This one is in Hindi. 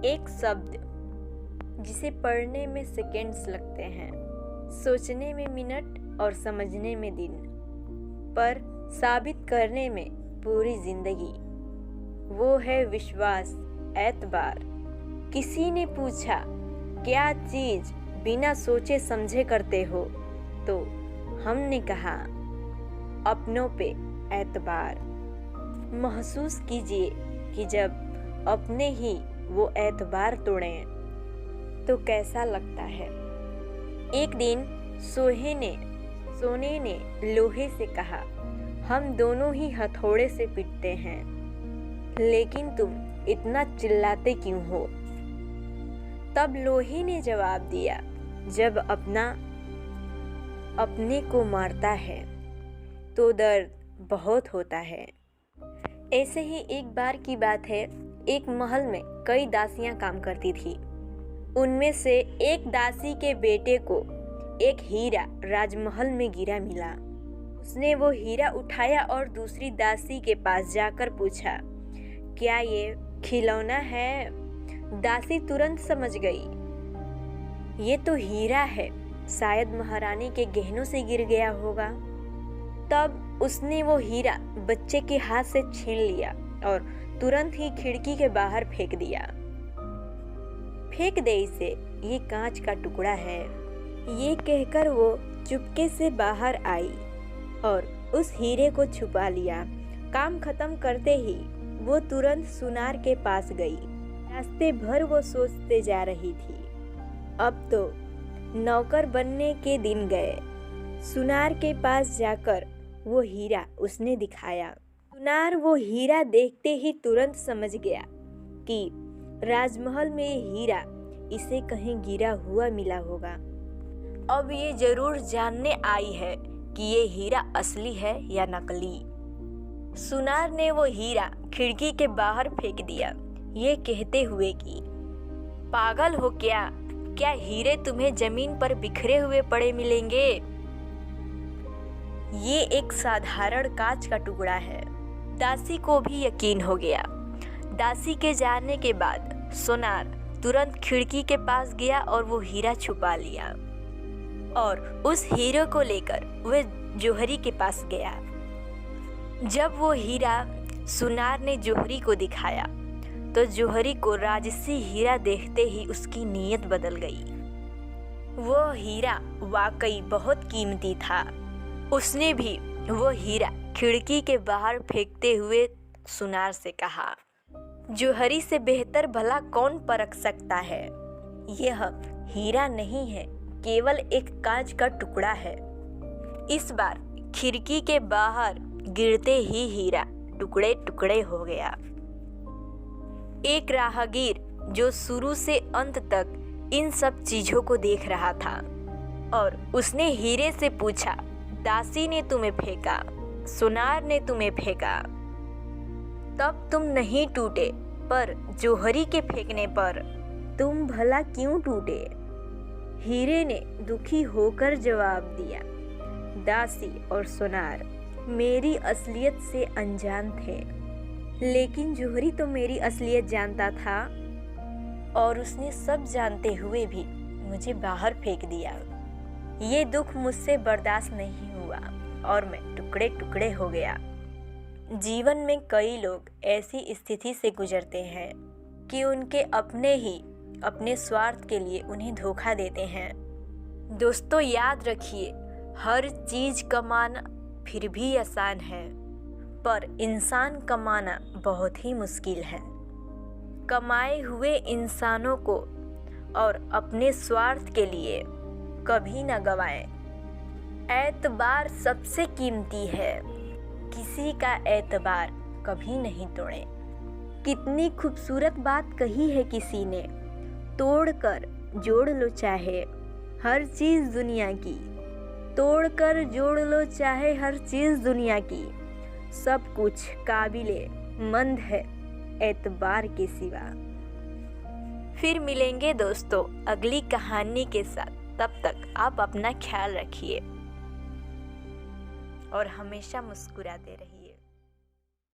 एक शब्द जिसे पढ़ने में सेकंड्स लगते हैं, सोचने में मिनट और समझने में दिन, पर साबित करने में पूरी जिंदगी। वो है विश्वास, एतबार। किसी ने पूछा क्या चीज बिना सोचे समझे करते हो, तो हमने कहा अपनों पे एतबार। महसूस कीजिए कि जब अपने ही वो एतबार तोड़ें तो कैसा लगता है। एक दिन सोने ने लोहे से कहा, हम दोनों ही हथौड़े से पीटते हैं, लेकिन तुम इतना चिल्लाते क्यों हो। तब लोहे ने जवाब दिया, जब अपने को मारता है तो दर्द बहुत होता है। ऐसे ही एक बार की बात है, एक महल में कई दासियां काम करती थी। उनमें से एक दासी के बेटे को एक हीरा राजमहल में गिरा मिला। उसने वो हीरा उठाया और दूसरी दासी के पास जाकर पूछा, क्या ये खिलौना है। दासी तुरंत समझ गई, ये तो हीरा है, शायद महारानी के गहनों से गिर गया होगा। तब उसने वो हीरा बच्चे के हाथ से छीन लिया और तुरंत ही खिड़की के बाहर फेंक दिया। फेंक दे इसे, ये कांच का टुकड़ा है। ये कहकर वो चुपके से बाहर आई और उस हीरे को छुपा लिया। काम खत्म करते ही वो तुरंत सुनार के पास गई। रास्ते भर वो सोचते जा रही थी, अब तो नौकर बनने के दिन गए। सुनार के पास जाकर वो हीरा उसने दिखाया। सुनार वो हीरा देखते ही तुरंत समझ गया कि राजमहल में ये हीरा इसे कहीं गिरा हुआ मिला होगा। अब ये जरूर जानने आई है कि ये हीरा असली है या नकली। सुनार ने वो हीरा खिड़की के बाहर फेंक दिया, ये कहते हुए कि पागल हो क्या हीरे तुम्हें जमीन पर बिखरे हुए पड़े मिलेंगे। ये एक साधारण कांच का टुकड़ा है। दासी को भी यकीन हो गया। दासी के जाने के बाद सुनार तुरंत खिड़की के पास गया और वो हीरा छुपा लिया और उस हीरे को लेकर वह जौहरी के पास गया। जब वो हीरा सुनार ने जौहरी को दिखाया तो जौहरी को राजसी हीरा देखते ही उसकी नीयत बदल गई। वो हीरा वाकई बहुत कीमती था। उसने भी वो हीरा खिड़की के बाहर फेंकते हुए सुनार से कहा, जौहरी से बेहतर भला कौन परख सकता है। यह हीरा नहीं है, केवल एक कांच का टुकड़ा है। इस बार खिड़की के बाहर गिरते ही हीरा टुकड़े टुकड़े हो गया। एक राहगीर जो शुरू से अंत तक इन सब चीजों को देख रहा था और उसने हीरे से पूछा, दासी ने तुम्हें फेंका, सुनार ने तुम्हें फेंका, तब तुम नहीं टूटे, पर जौहरी के फेंकने पर तुम भला क्यों टूटे। हीरे ने दुखी होकर जवाब दिया, दासी और सुनार मेरी असलियत से अनजान थे, लेकिन जौहरी तो मेरी असलियत जानता था और उसने सब जानते हुए भी मुझे बाहर फेंक दिया। ये दुख मुझसे बर्दाश्त नहीं हुआ और मैं टुकड़े टुकड़े हो गया। जीवन में कई लोग ऐसी स्थिति से गुजरते हैं कि उनके अपने ही अपने स्वार्थ के लिए उन्हें धोखा देते हैं। दोस्तों याद रखिए, हर चीज कमाना फिर भी आसान है, पर इंसान कमाना बहुत ही मुश्किल है। कमाए हुए इंसानों को और अपने स्वार्थ के लिए कभी न गवाएं। एतबार सबसे कीमती है, किसी का एतबार कभी नहीं तोड़ें। कितनी खूबसूरत बात कही है किसी ने, तोड़कर जोड़ लो चाहे हर चीज़ दुनिया की, तोड़कर जोड़ लो चाहे हर चीज़ दुनिया की, सब कुछ काबिले मंद है एतबार के सिवा। फिर मिलेंगे दोस्तों अगली कहानी के साथ। तब तक आप अपना ख्याल रखिए और हमेशा मुस्कुराते रहिए।